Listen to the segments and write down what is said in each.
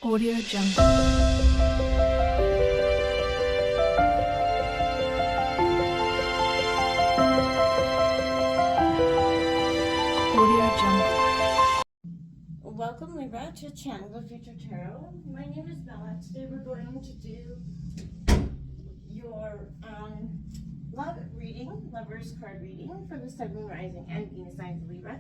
Audio Jungle. Audio Jungle. Welcome, Libra, to Channel the Future Tarot. My name is Bella. Today we're going to do your love reading, lover's card reading for the Sun, Moon, Rising, and Venus signs of Libra.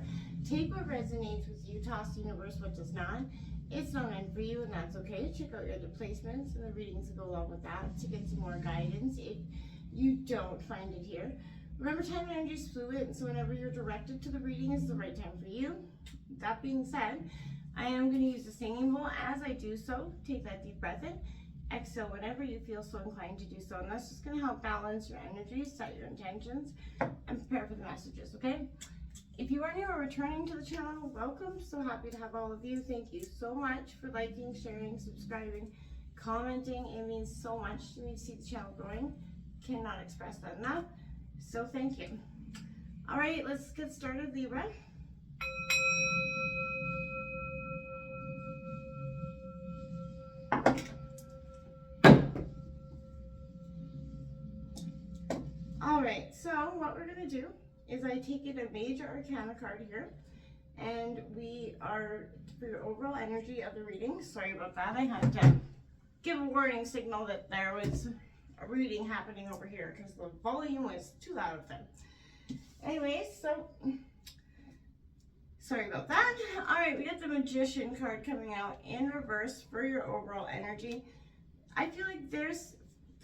Take what resonates with you, toss the universe what does not. It's not meant for you, and that's okay. Check out your other placements and the readings that go along with that to get some more guidance if you don't find it here. Remember, time and energy is fluid, so whenever you're directed to the reading is the right time for you. That being said, I am going to use the singing bowl. As I do so, take that deep breath in. Exhale whenever you feel so inclined to do so. And that's just going to help balance your energy, set your intentions, and prepare for the messages, okay? If you are new or returning to the channel, welcome. So happy to have all of you. Thank you so much for liking, sharing, subscribing, commenting. It means so much to me to see the channel growing. Cannot express that enough. So thank you. All right, let's get started, Libra. All right, so what we're going to do is I take in a major arcana card here, and we are for your overall energy of the reading. Sorry about that. I had to give a warning signal that there was a reading happening over here because the volume was too loud then. Anyways, so sorry about that. All right, we got the Magician card coming out in reverse for your overall energy. I feel like there's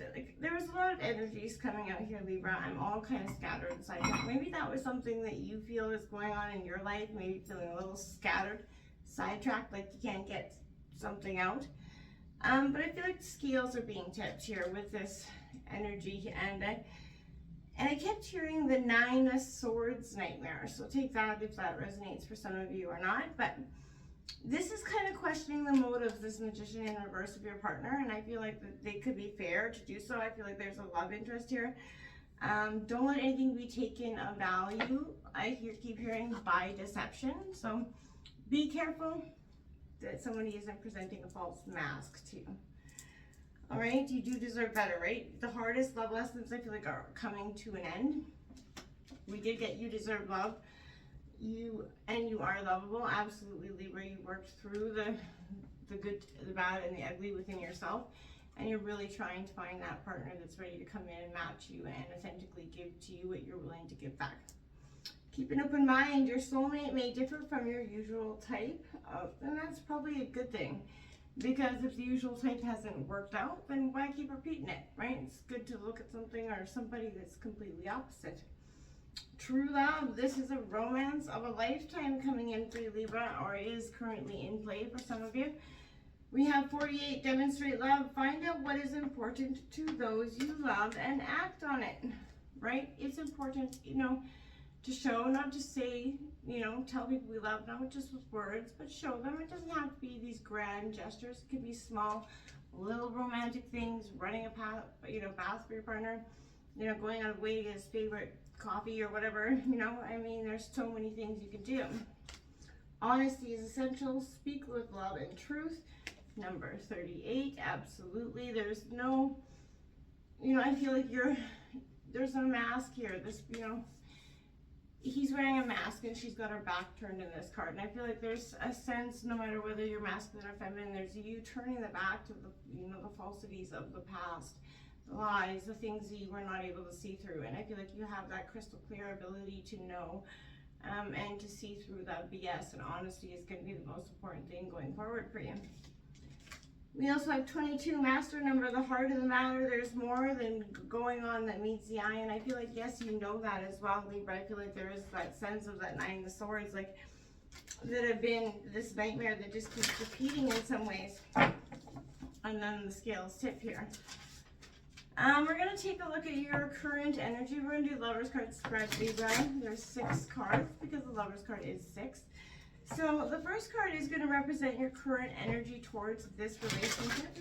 a lot of energies coming out here, Libra. I'm all kind of scattered inside. Maybe that was something that you feel is going on in your life. Maybe feeling a little scattered, sidetracked, like you can't get something out. But I feel like the scales are being tipped here with this energy, and I kept hearing the 9 of Swords nightmare. So take that if that resonates for some of you or not. But this is kind of questioning the motives, this Magician in reverse of your partner, and I feel like that they could be fair to do so. I feel like there's a love interest here. Don't let anything be taken of value. I keep hearing by deception, so be careful that somebody isn't presenting a false mask to you. All right, you do deserve better, right? The hardest love lessons I feel like are coming to an end. We did get you deserve love. You are lovable, absolutely, Libra. You worked through the good, the bad, and the ugly within yourself, and you're really trying to find that partner that's ready to come in and match you and authentically give to you what you're willing to give back. Keep an open mind. Your soulmate may differ from your usual type, and that's probably a good thing, because if the usual type hasn't worked out, then why keep repeating it, right? It's good to look at something or somebody that's completely opposite. True love, this is a romance of a lifetime coming in for you, Libra, or is currently in play for some of you. We have 48, demonstrate love. Find out what is important to those you love and act on it, right? It's important, to show, not just say, tell people we love, not just with words, but show them. It doesn't have to be these grand gestures. It could be small, little romantic things, running a bath for your partner, going on a way to get his favorite coffee or whatever, there's so many things you can do. Honesty is essential. Speak with love and truth. Number 38, absolutely. There's no, I feel like there's no mask here. This, he's wearing a mask and she's got her back turned in this card. And I feel like there's a sense, no matter whether you're masculine or feminine, there's you turning the back to the, the falsities of the past. The lies, the things that you were not able to see through. And I feel like you have that crystal clear ability to know and to see through that BS, and honesty is going to be the most important thing going forward for you. We also have 22, master number, the heart of the matter. There's more than going on that meets the eye, and I feel like, yes, you know that as well, Libra. I feel like there is that sense of that 9 of Swords, like, that have been this nightmare that just keeps repeating in some ways. And then the scales tip here. We're going to take a look at your current energy. We're going to do Lover's card spread, Libra. There's 6 cards because the Lover's card is 6. So the first card is going to represent your current energy towards this relationship.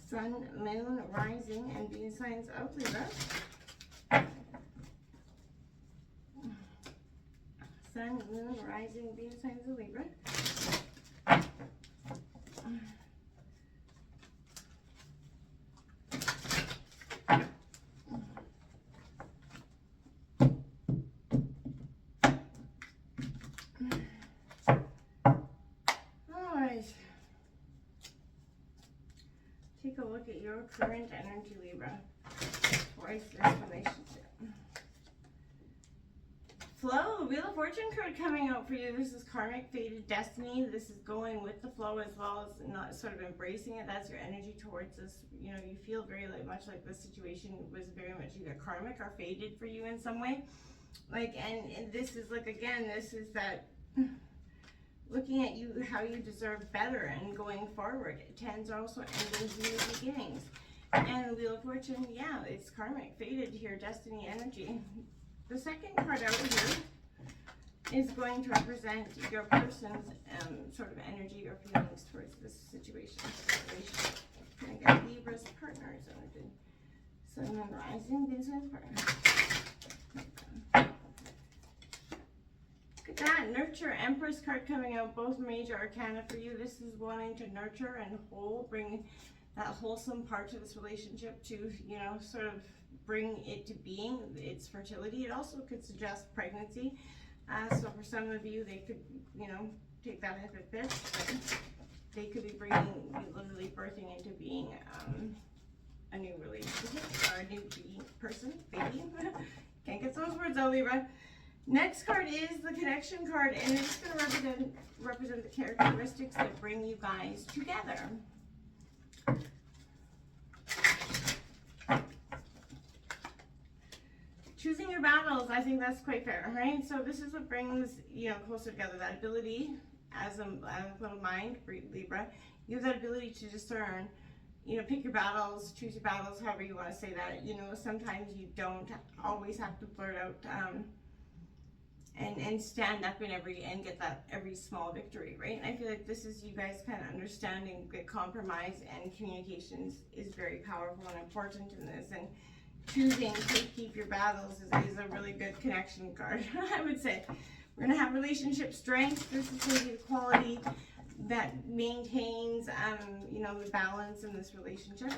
Sun, Moon, Rising, and Venus signs of Libra. Sun, Moon, Rising, Venus signs of Libra. take a look at your current energy, Libra, towards this relationship. Flow, Wheel of Fortune card coming out for you. This is karmic, fated destiny. This is going with the flow as well as not sort of embracing it. That's your energy towards this. You know, you feel very much like this situation was very much either karmic or fated for you in some way. Like, and this is like, again, this is that looking at you, how you deserve better and going forward. Tens are also endings, new beginnings. And the Wheel of Fortune, yeah, it's karmic, fated here, destiny, energy. The second card out here is going to represent your person's sort of energy or feelings towards this situation. Can I get Libra's partners energy? Sun and rising, business partner. Look at that, nurture, Empress card coming out, both major arcana for you. This is wanting to nurture and bring that wholesome part to this relationship to, you know, sort of bring it to being, its fertility. It also could suggest pregnancy. So for some of you, they could, you know, take that if it fits, but they could be literally birthing into being a new relationship or a new person, baby. Can't get those words out, Libra. Next card is the connection card, and it's going to represent the characteristics that bring you guys together. Choosing your battles, I think that's quite fair, right? So this is what brings, you know, closer together. That ability as a little mind, Libra, you have that ability to discern, you know, pick your battles, choose your battles, however you want to say that. You know, sometimes you don't always have to blurt out and stand up and get that every small victory, right? And I feel like this is you guys kind of understanding that compromise and communications is very powerful and important in this, and choosing to keep your battles is a really good connection card. I would say we're going to have relationship strength. This is going to be the quality that maintains you know, the balance in this relationship.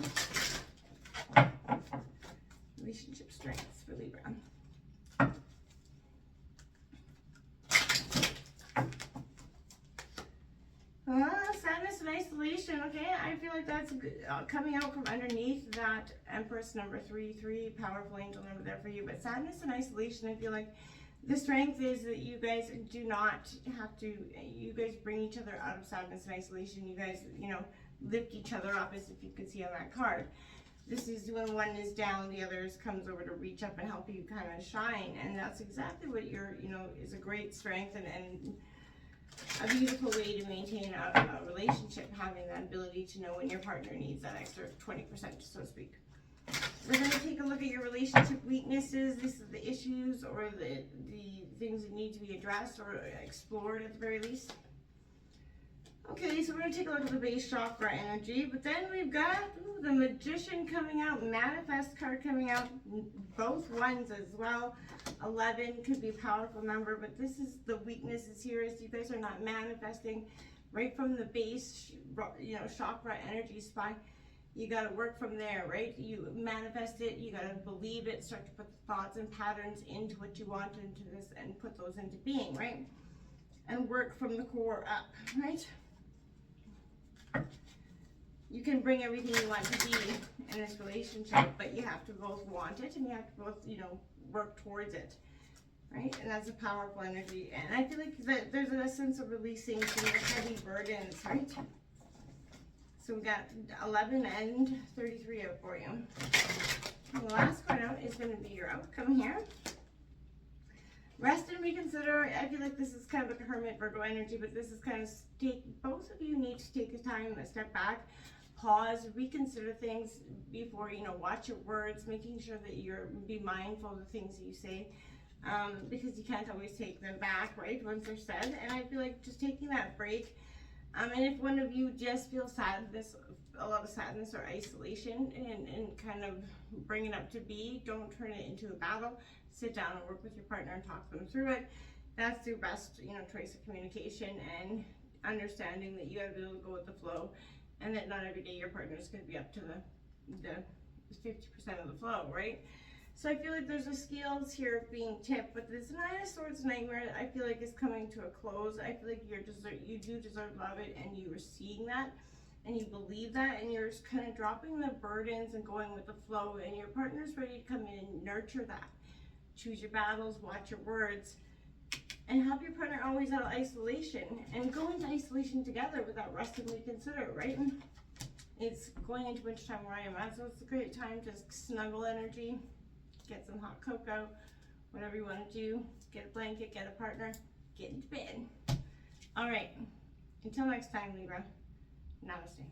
Relationship strengths for Libra. Sadness and isolation. Okay, I feel like that's coming out from underneath that Empress number 3, powerful angel number there for you. But sadness and isolation, I feel like the strength is that you guys do not have to, you guys bring each other out of sadness and isolation. You guys, you know, lift each other up, as if you could see on that card. This is when one is down, the other comes over to reach up and help you kind of shine. And that's exactly what you're, you know, is a great strength and a beautiful way to maintain a relationship, having that ability to know when your partner needs that extra 20%, so to speak. We're going to take a look at your relationship weaknesses. This is the issues or the things that need to be addressed or explored at the very least. Okay, so we're going to take a look at the base chakra energy, but then we've got the Magician coming out, Manifest card coming out, both ones as well. 11 could be a powerful number, but this is the weaknesses here is you guys are not manifesting right from the base, you know, chakra energy spine. You got to work from there, right? You manifest it, you got to believe it, start to put the thoughts and patterns into what you want into this and put those into being, right? And work from the core up, right? You can bring everything you want to be in this relationship, but you have to both want it and you have to both, you know, work towards it, right? And that's a powerful energy. And I feel like that there's a sense of releasing some heavy burdens, right? So we got 11 and 33 out for you. And the last card out is going to be your outcome here. Rest and reconsider. I feel like this is kind of like a hermit Virgo energy, but this is kind of both of you need to take a time, a step back, pause, reconsider things before, you know, watch your words, making sure that be mindful of the things that you say, because you can't always take them back, right, once they're said. And I feel like just taking that break, and if one of you just feels sadness, a lot of sadness or isolation, and kind of bring it up to be, don't turn it into a battle. Sit down and work with your partner and talk them through it. That's your best, you know, choice of communication, and understanding that you got to be able to go with the flow, and that not every day your partner is going to be up to the 50% of the flow, right? So I feel like there's a scales here being tipped, but this Nine of Swords nightmare, I feel like is coming to a close. I feel like you do deserve love it, and you are seeing that. and you believe that, and you're just kind of dropping the burdens and going with the flow, and your partner's ready to come in and nurture that. Choose your battles, watch your words, and help your partner always out of isolation, and go into isolation together without resting to consider, right? It's going into wintertime where I am at, so it's a great time to snuggle energy, get some hot cocoa, whatever you want to do, get a blanket, get a partner, get into bed. All right, until next time, Libra, namaste.